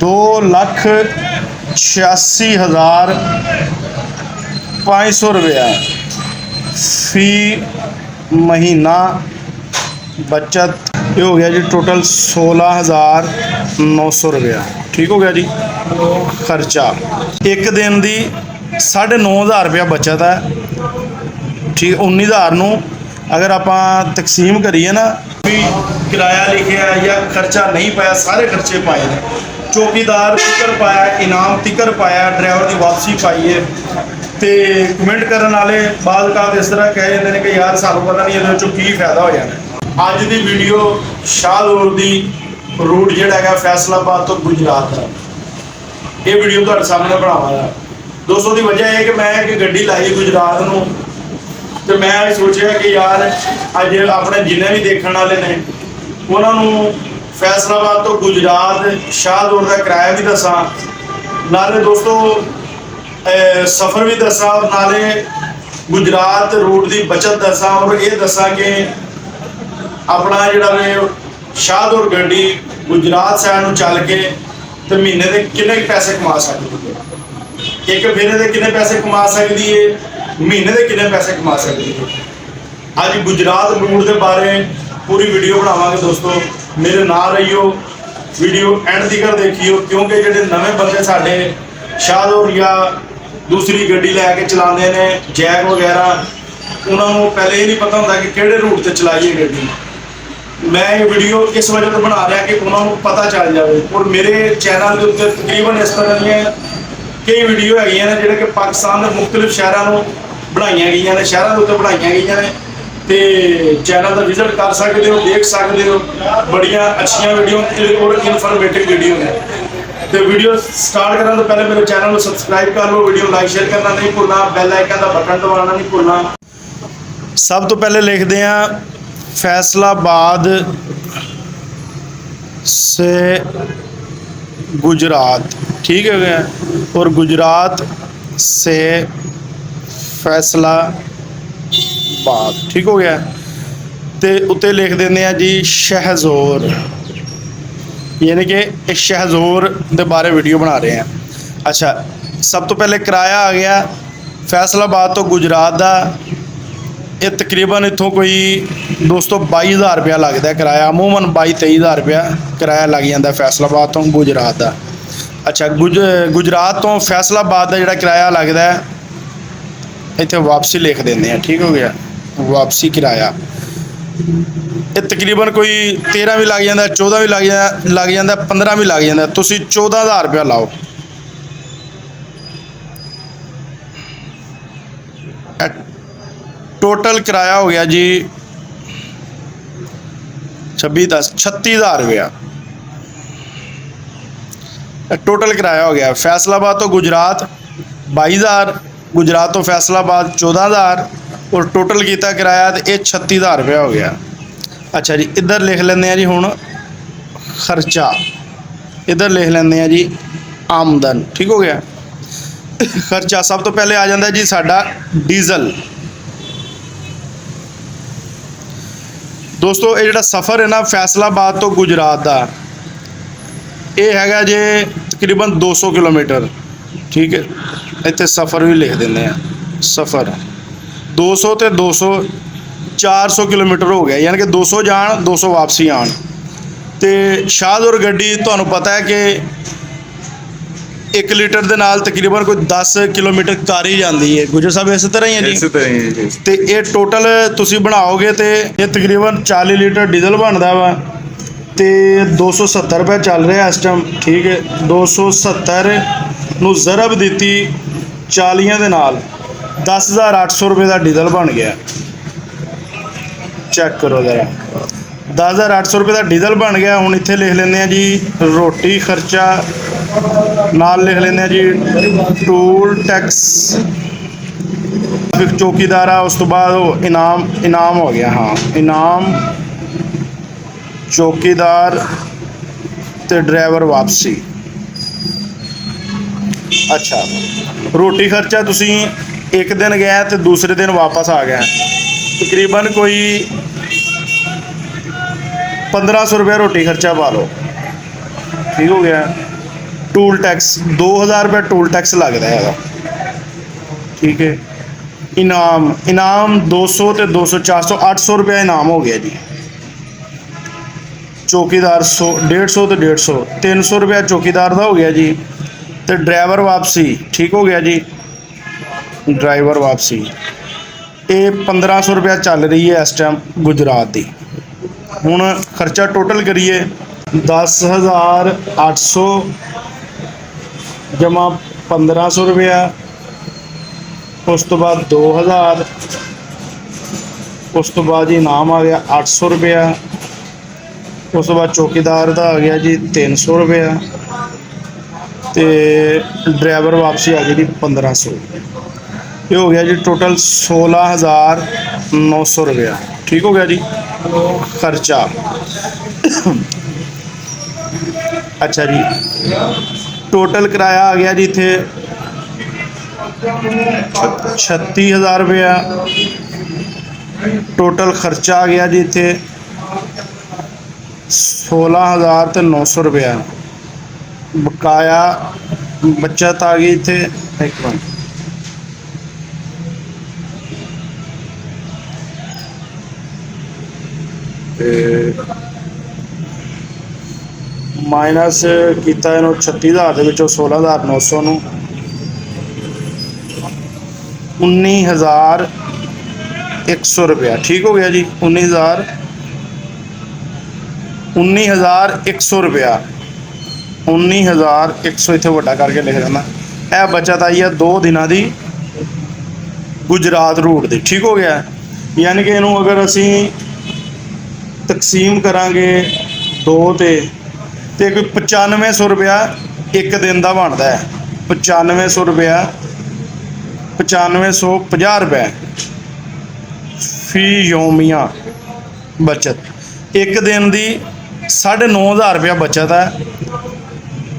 2,86,500 रुपया फी महीना बचत। ये हो गया जी टोटल 16,900 रुपया। ठीक हो गया जी। खर्चा एक दिन की 9,500 रुपया बचत है। ठीक 19,000 नूं अगर आप तकसीम करिए ना, भी किराया लिखे या खर्चा नहीं पाया, सारे खर्चे पाए ने। चौकीदार तिकर पाया, इनाम तिकर पाया, ड्राइवर की वापसी पाई है। तो कमेंट करने वाले बाद का इस तरह कह जाते हैं कि यार सानू पता नहीं ये की फायदा हो जाना। अज की वीडियो शाहदौर की रूट जोड़ा है फैसलाबाद तो गुजरात का, ये वीडियो तुहाडे सामने बनावांगा। दोस्तों की वजह है कि मैं एक गड्डी लाई गुजरात नूं, तो मैं सोचा कि यार अज अपने जिन्हें भी देखने वाले ने उन्होंने फैसलाबाद तो गुजरात शाहदौर का किराया भी दसा, नाले दोस्तों सफ़र भी दसा, नाले गुजरात रूट की बचत दसा, और ये दसा कि अपना जोड़ा शाहदौर गड्डी गुजरात साइड में चल के तो महीने के कितने पैसे कमा सकती है, एक फेरे के कितने पैसे कमा सकती है, महीने के कितने पैसे कमा सकती है। अज गुजरात रूट के बारे पूरी वीडियो बनावांगे दोस्तों, मेरे नाल रहियो, वीडियो एंड तक देखियो, क्योंकि जो नवे बंदे साडे शाहदौर या दूसरी गड्डी लैके चलाते हैं जैक वगैरह, उन्होंने पहले ही नहीं पता होंदा कि किहड़े रूट से चलाइए गड्डी। मैं ये वीडियो इस वजह से बना रहा कि उन्होंने पता चल जाए। और मेरे चैनल के उत्ते तकरीबन इस तरह दी कई वीडियो है जो कि पाकिस्तान के मुख्तलिफ शहरों में बनाई गई ने, शहरों के उत्ते बनाई गई ने, तो चैनल का विजिट कर सकते हो, देख सकते हो। बड़िया अच्छी वीडियो और इनफॉर्मेटिव वीडियो ने। तो वीडियो स्टार्ट करने तो पहले मेरे चैनल को सबसक्राइब कर लो, वीडियो लाइक शेयर करना नहीं भूलना, बैल आइकन का बटन दबाना नहीं भूलना। सब तो पहले लिखते हैं फैसलाबाद से गुजरात, ठीक है गया, और गुजरात से फैसलाबाद, ठीक हो गया। तो उत्ते लिख देंगे हैं जी शहजोर, यानी कि इस शहजोर के बारे वीडियो बना रहे हैं। अच्छा, सब तो पहले किराया आ गया फैसलाबाद तो गुजरात का, ये तकरीबन इतों कोई दोस्तों 22,000 रुपया लगता है किराया, अमूमन 22-23,000 रुपया किराया लग जाता फैसलाबाद तो गुजरात का। अच्छा, गुजरात तो फैसलाबाद का जोड़ा किराया लगता है इतने वापसी लिख देंगे हैं, ठीक हो गया। वापसी किराया ये तकरीबन कोई 13 भी लग जाता, 14 भी लग जाता, 15 भी लग जाता। तुसी 14,000 रुपया लाओ, टोटल किराया हो गया जी 36,000 रुपया टोटल किराया हो गया। फैसलाबाद तो गुजरात 22,000, गुजरात तो फैसलाबाद 14,000, और टोटल किया किराया तो ये 36,000 रुपया हो गया। अच्छा जी, इधर लिख लेंगे जी हुण खर्चा, इधर लिख लेंगे जी आमदन, ठीक हो गया। खर्चा सब तो पहले आ जाता जी साडा डीजल। दोस्तों ये जो सफ़र है ना फैसलाबाद तो गुजरात का, ये है जे तकरीबन 200 किलोमीटर, ठीक है। इतने सफ़र भी लिख देंगे हैं, सफ़र 200 तो 200 400 किलोमीटर हो गया, यानी कि 200 जान 200 वापसी आन। तो शाहदौर गड्डी तुहानू पता है कि 1 लीटर के नाल तकरीबन कोई 10 किलोमीटर कर ही जाती है। गुजर साहब इस तरह ही है जी। तो ये टोटल तुसी बनाओगे तो ये तकरीबन 40 लीटर डीजल बनता वा, तो 270 रुपये चल रहा है इस टाइम, ठीक है। 270 नू ज़रब दी 40 के नाल 10,800 रुपये का डीजल बन गया। चेक करो ज़रा, 10,800 रुपये का डीजल बन गया। हुण इत्थे लिख लेंगे हैं जी रोटी खर्चा, नाल लिख लेंगे हैं जी टूल टैक्स, चौकीदार आ, उस तो बाद इनाम हो गया। हाँ, इनाम, चौकीदार ते ड्राइवर वापसी। अच्छा, रोटी खर्चा तुसी एक दिन गया तो दूसरे दिन वापस आ गया, तकरीबन कोई 1,500 रुपया रोटी खर्चा पा लो, ठीक हो गया। टूल टैक्स 2000 रुपया टूल टैक्स लगता है। ठीक है। इनाम इनाम 200 तो 200 400 800 रुपया इनाम हो गया जी। चौकीदार 100 150 तो 150 300 रुपया चौकीदार का हो गया जी। तो ड्राइवर वापसी ठीक हो गया जी। ड्राइवर वापसी ये 1500 रुपया चल रही है इस टाइम गुजरात की। हुण खर्चा टोटल करिए 10,800 जमा 1500 रुपया, उस तो बाद 2000, उस तो बाद इनाम आ गया 800 रुपया, उस तो बाद चौकीदार का आ गया जी 300 रुपया, तो ड्राइवर वापसी आ गई जी 1500। ये हो गया जी टोटल 16,900 रुपया। ठीक हो गया जी खर्चा। अच्छा जी टोटल किराया आ गया जी इत्थे 36,000 रुपया। टोटल खर्चा आ गया जी इत्थे 16,900 रुपया। बकाया बचत आ गई इत्थे एक मिनट माइनस किया 36,000 के 16,900 ਨੂੰ 19,100 रुपया। ठीक हो गया जी 19,100 रुपया 19,100 इत्थे वड्डा करके लिख देना। यह बचत आई है 2 दिनों की गुजरात रूट की। ठीक हो गया। यानी कि इनू अगर असी तकसीम करांगे 2 ते कोई 9500 रुपया एक दिन का बनता है। 9500 रुपया 9550 रुपये फी योमिया बचत। एक दिन की 9,500 रुपया बचत है।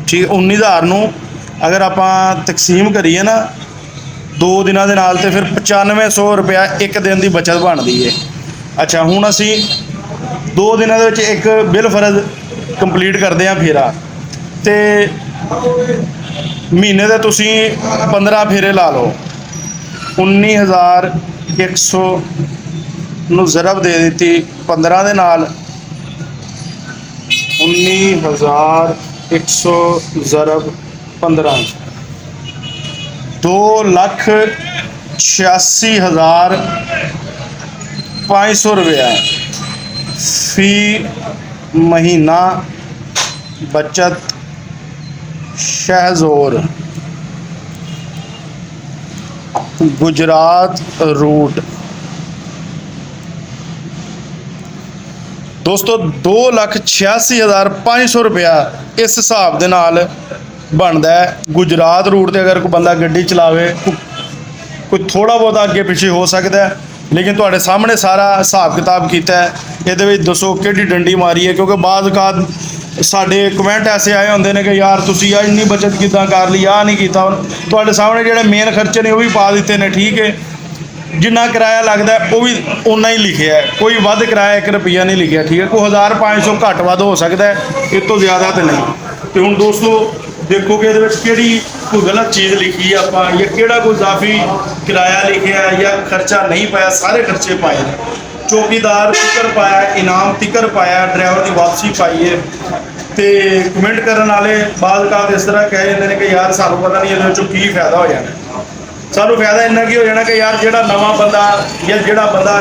ठीक 19,000 नू अगर आप तकसीम करिए ना 2 दिनों के नाल तो फिर 9500 रुपया एक दिन की बचत बनती है। अच्छा हुण असी 2 दिनों के एक बिल फर्ज कंप्लीट करते हैं फेरा तो महीने के तुसी 15 फेरे ला लो 19,100 नू ज़रब दे दी 15 के नाल 19,100 ज़रब 15 2,86,500 रुपया फी महीना बचत शहजोर गुजरात रूट। दोस्तों 2,86,500 रुपया इस हिसाब के नाल बनता है गुजरात रूट से। अगर कोई बंदा गड्डी चलावे कोई थोड़ा बहुत अगे पिछे हो सकता है, लेकिन तुहाडे सामने सारा हिसाब किताब किया है। ये दसो कि डंडी मारी है, क्योंकि बाद साडे कमेंट ऐसे आए होंगे ने कि यार तुसी आ इन्नी बचत किदां कर ली, आ नहीं किया। तुहाडे सामने जिहड़े मेन खर्चे ने वो भी पा दिते ने। ठीक है। जिन्ना किराया लगता है वो भी उन्ना ही लिखा है, कोई वध किराया 1 रुपया नहीं लिखा। ठीक है। कोई 1,500 घट वध हो सकता है, इस तो ज़्यादा तो नहीं। तो हुण दोस्तों देखो कि ये कोई गलत चीज़ लिखी है आप या कि कोई इजाफी किराया लिखे है या खर्चा नहीं पाया, सारे खर्चे पाए हैं। चौकीदार तिकर पाया, इनाम तिकर पाया, ड्राइवर की वापसी पाई है। तो कमेंट करने वाले बाद इस तरह कह जाते हैं कि यार सानू पता नहीं ये की फायदा हो जाना। सानू फायदा इन्ना की हो जाना कि यार जो नवा बंदा या जो बंदा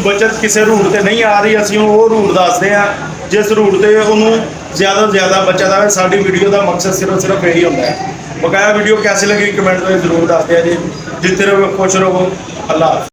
बचत किसी रूट से नहीं आ रही, असीं वो रूट दसते हैं जिस रूट से उन्होंने ज़्यादा से ज़्यादा बचत आए। साडी वीडियो का मकसद सिर्फ यही होता है। बकाया वीडियो कैसी लगी कमेंट में जरूर दसते हैं जी। जितने रहो खुश रहो। अल्लाह।